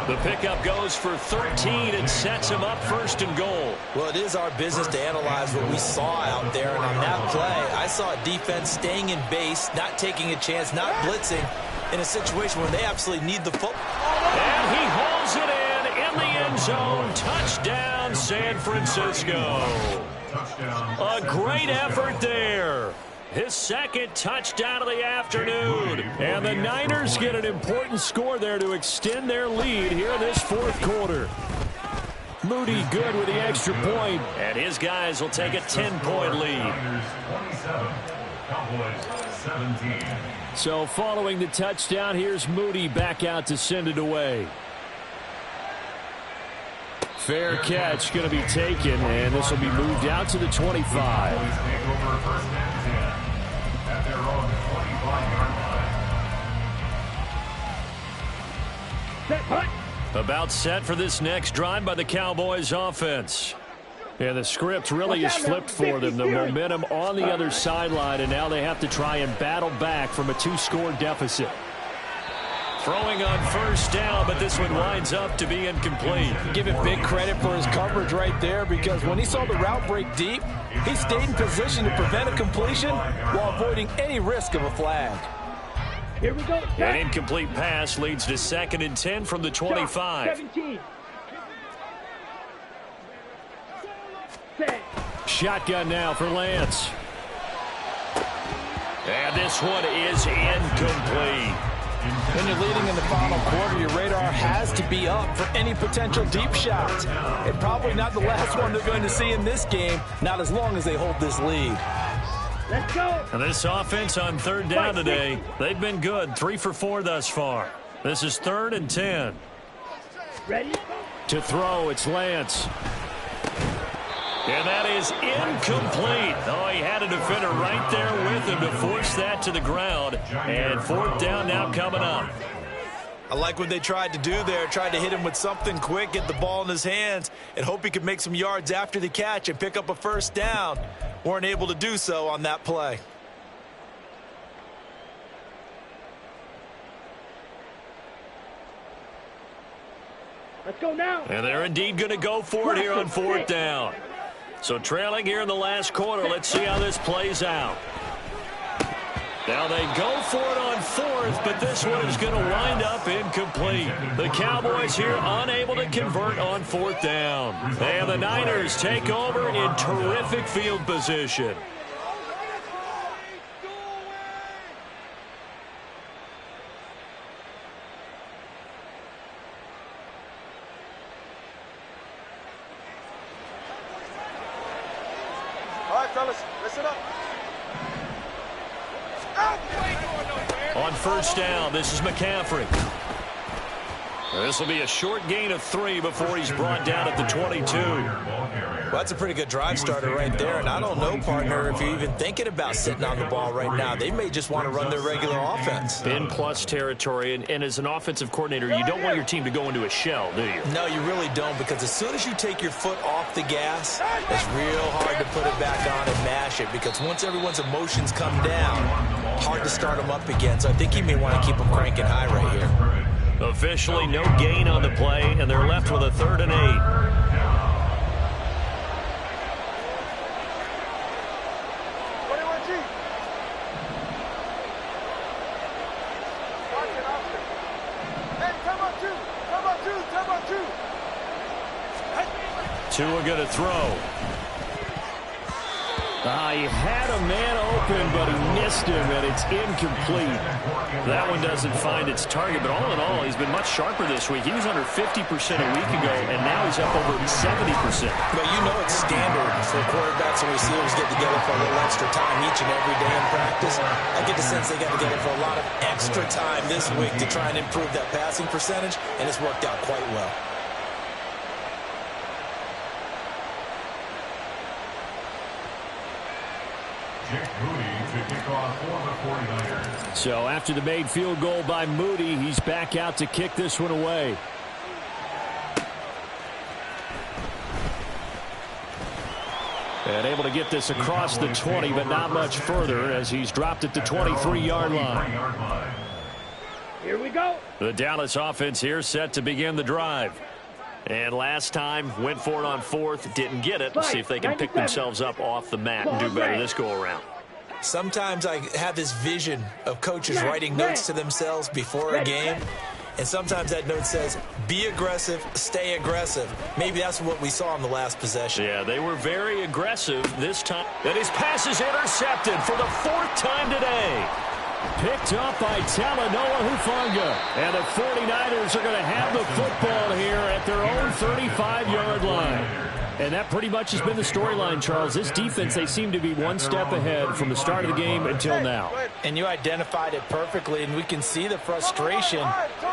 The pickup goes for 13 and sets him up 1st and goal. Well, it is our business to analyze what we saw out there. And on that play, I saw a defense staying in base, not taking a chance, not blitzing, in a situation where they absolutely need the football. And he holds it in the end zone. Touchdown, San Francisco. A great effort there. His 2nd touchdown of the afternoon. And the Niners get an important score there to extend their lead here in this 4th quarter. Moody good with the extra point. And his guys will take a 10-point lead. So following the touchdown, here's Moody back out to send it away. Fair catch going to be taken, and this will be moved out to the 25. Set, hut. About set for this next drive by the Cowboys offense. Yeah, the script really is flipped for them. The momentum on the other sideline, and now they have to try and battle back from a 2-score deficit. Throwing on first down, but this one winds up to be incomplete. Give him big credit for his coverage right there, because when he saw the route break deep, he stayed in position to prevent a completion while avoiding any risk of a flag. Here we go. An incomplete pass leads to 2nd and 10 from the 25. 17. Set. Shotgun now for Lance. And this one is incomplete. When you're leading in the final quarter, your radar has to be up for any potential deep shots. And probably not the last one they're going to see in this game, not as long as they hold this lead. Let's go. And this offense on 3rd down today, they've been good. 3 for 4 thus far. This is 3rd and 10. Ready? To throw, it's Lance. And that is incomplete. Oh, he had a defender right there with him to force that to the ground. And 4th down now coming up. I like what they tried to do there, tried to hit him with something quick, get the ball in his hands, and hope he could make some yards after the catch and pick up a 1st down. Weren't able to do so on that play. Let's go now. And they're indeed going to go for it here on 4th down. So trailing here in the last quarter, let's see how this plays out. Now they go for it on 4th, but this one is going to wind up incomplete. The Cowboys here unable to convert on 4th down. And the Niners take over in terrific field position. All right, fellas, listen up. On 1st down, this is McCaffrey. This will be a short gain of 3 before he's brought down at the 22. Well, that's a pretty good drive starter right there, and I don't know, partner, if you're even thinking about sitting on the ball right now. They may just want to run their regular offense. In plus territory, and as an offensive coordinator, you don't want your team to go into a shell, do you? No, you really don't, because as soon as you take your foot off the gas, it's real hard to put it back on and mash it, because once everyone's emotions come down, hard to start them up again. So I think you may want to keep them cranking high right here. Officially no gain on the play, and they're left with a 3rd and 8. Tua going to throw. He had a man open, but he missed him, and it's incomplete. That one doesn't find its target, but all in all, he's been much sharper this week. He was under 50% a week ago, and now he's up over 70%. But you know it's standard for quarterbacks and receivers get together for a little extra time each and every day in practice. I get the sense they got together for a lot of extra time this week to try and improve that passing percentage, and it's worked out quite well. So after the made field goal by Moody, he's back out to kick this one away. And able to get this across the 20, but not much further as he's dropped at the 23-yard line. Here we go. The Dallas offense here set to begin the drive. And last time, went for it on 4th, didn't get it. Let's see if they can pick themselves up off the mat and do better this go-around. Sometimes I have this vision of coaches writing notes to themselves before a game, and sometimes that note says, be aggressive, stay aggressive. Maybe that's what we saw in the last possession. Yeah, they were very aggressive this time. And his pass is intercepted for the 4th time today. Picked up by Talanoa Hufanga. And the 49ers are going to have the football here at their own 35-yard line. And that pretty much has been the storyline, Charles. This defense, they seem to be one step ahead from the start of the game until now. And you identified it perfectly, and we can see the frustration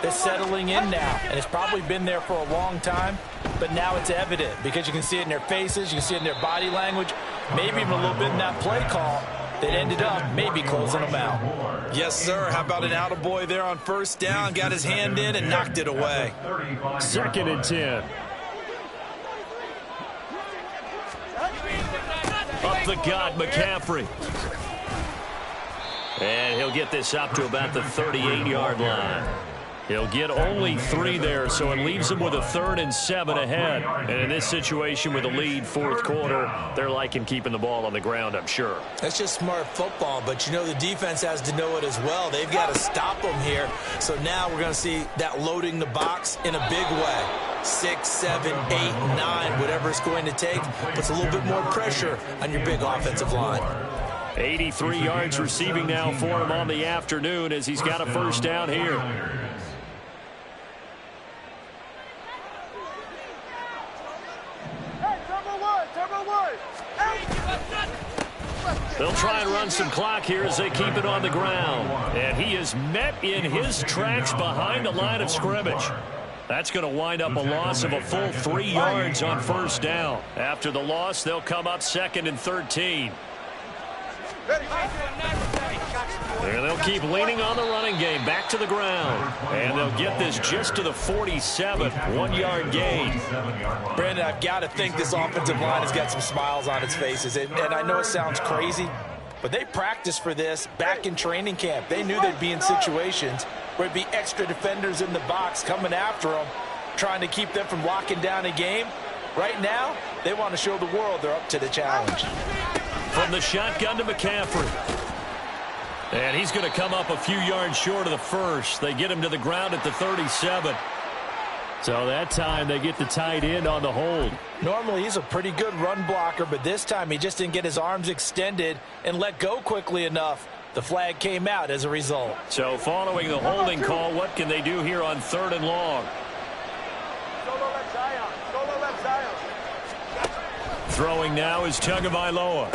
that's settling in now. And it's probably been there for a long time, but now it's evident because you can see it in their faces, you can see it in their body language, maybe even a little bit in that play call. that ended up maybe closing them out. Yes, sir. How about an attaboy there on first down? Got his hand in and knocked it away. 2nd and 10. Up the gut, McCaffrey. And he'll get this up to about the 38-yard line. He'll get only 3 there, so it leaves him with a 3rd and 7 ahead. And in this situation with a lead, 4th quarter, they're liking keeping the ball on the ground, I'm sure. That's just smart football, but you know the defense has to know it as well. They've got to stop them here. So now we're going to see that loading the box in a big way. 6, 7, 8, 9, whatever it's going to take, puts a little bit more pressure on your big offensive line. 83 yards receiving now for him on the afternoon as he's got a first down here. They'll try and run some clock here as they keep it on the ground. And he is met in his tracks behind the line of scrimmage. That's going to wind up a loss of a full 3 yards on first down. After the loss, they'll come up 2nd and 13. And they'll keep leaning on the running game back to the ground. And they'll get this just to the 47, 1-yard gain. Brandon, I've got to think this offensive line has got some smiles on its faces. And I know it sounds crazy, but they practiced for this back in training camp. They knew they'd be in situations where it'd be extra defenders in the box coming after them, trying to keep them from locking down a game. Right now, they want to show the world they're up to the challenge. From the shotgun to McCaffrey. And he's going to come up a few yards short of the first. They get him to the ground at the 37. So that time they get the tight end on the hold. Normally he's a pretty good run blocker, but this time he just didn't get his arms extended and let go quickly enough. The flag came out as a result. So following the holding call, what can they do here on 3rd and long? Throwing now is Tagovailoa.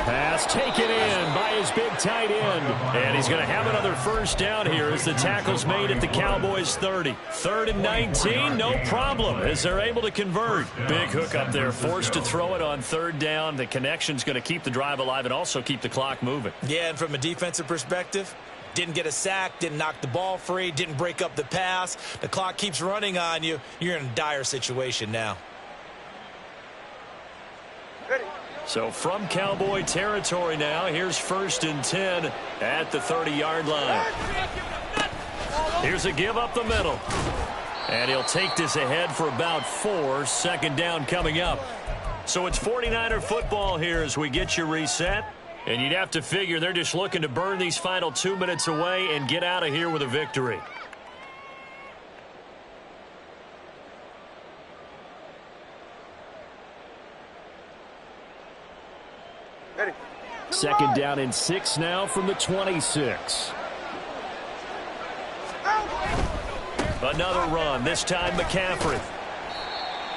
Pass taken in by his big tight end. And he's going to have another first down here as the tackle's made at the Cowboys' 30. 3rd and 19, no problem as they're able to convert. Big hook up there, forced to throw it on 3rd down. The connection's going to keep the drive alive and also keep the clock moving. Yeah, and from a defensive perspective, didn't get a sack, didn't knock the ball free, didn't break up the pass. The clock keeps running on you. You're in a dire situation now. So from Cowboy territory now, here's 1st and 10 at the 30-yard line. Here's a give up the middle. And he'll take this ahead for about 4. 2nd down coming up. So it's 49er football here as we get you reset. And you'd have to figure they're just looking to burn these final 2 minutes away and get out of here with a victory. Second down and 6 now from the 26. Another run, this time McCaffrey.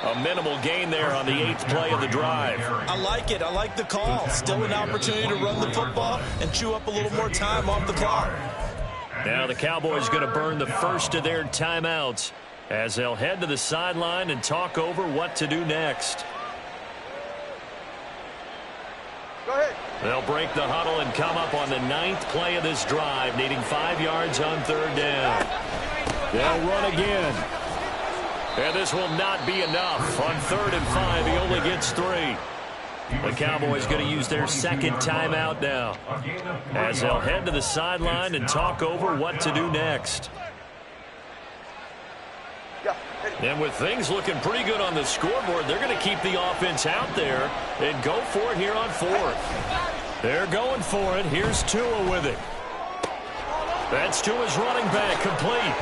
A minimal gain there on the 8th play of the drive. I like it. I like the call. Still an opportunity to run the football and chew up a little more time off the clock. Now the Cowboys going to burn the first of their timeouts as they'll head to the sideline and talk over what to do next. Go ahead. They'll break the huddle and come up on the 9th play of this drive, needing 5 yards on 3rd down. They'll run again. And this will not be enough. On 3rd and 5, he only gets 3. The Cowboys going to use their 2nd timeout now as they'll head to the sideline and talk over what to do next. And with things looking pretty good on the scoreboard, they're going to keep the offense out there and go for it here on 4th. They're going for it. Here's Tua with it. That's Tua's running back, complete.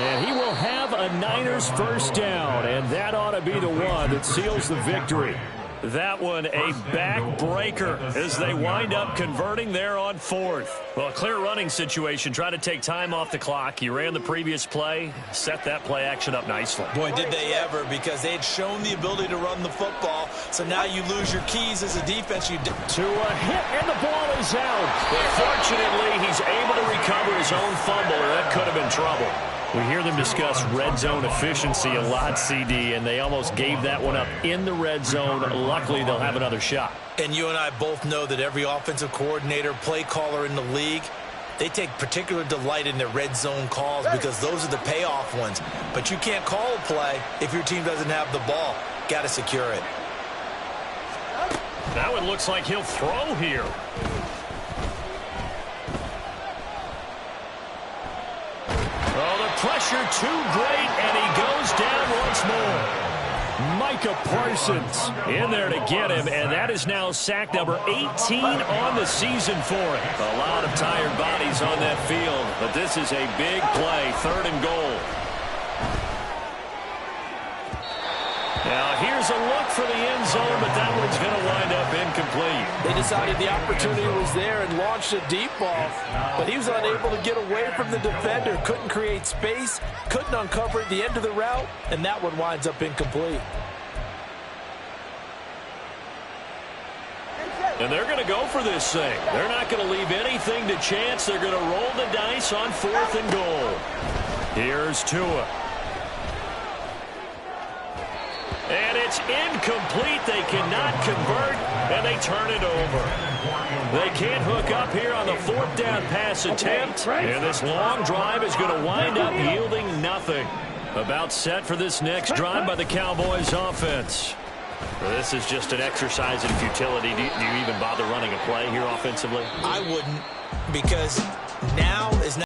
And he will have a Niners first down, and that ought to be the one that seals the victory. That one a backbreaker as they wind up converting there on 4th. Well, a clear running situation. Try to take time off the clock. He ran the previous play, set that play action up nicely. Boy, did they ever, because they had shown the ability to run the football. So now you lose your keys as a defense. To a hit, and the ball is out. But fortunately, he's able to recover his own fumble, or that could have been trouble. We hear them discuss red zone efficiency a lot, CD, and they almost gave that one up in the red zone. Luckily, they'll have another shot. And you and I both know that every offensive coordinator, play caller in the league, they take particular delight in their red zone calls because those are the payoff ones. But you can't call a play if your team doesn't have the ball. Got to secure it. Now it looks like he'll throw here. Oh, the pressure too great, and he goes down once more. Micah Parsons in there to get him, and that is now sack number 18 on the season for him. A lot of tired bodies on that field, but this is a big play, 3rd and goal. Now here's a look for the end zone, but that one's going to wind up incomplete. They decided the opportunity was there and launched a deep ball, but he was unable to get away from the defender, couldn't create space, couldn't uncover at the end of the route, and that one winds up incomplete. And they're going to go for this thing. They're not going to leave anything to chance. They're going to roll the dice on 4th and goal. Here's Tua. And it's incomplete. They cannot convert, and they turn it over. They can't hook up here on the 4th down pass attempt, and this long drive is going to wind up yielding nothing. About set for this next drive by the Cowboys offense. This is just an exercise in futility. Do you even bother running a play here offensively? I wouldn't, because now is not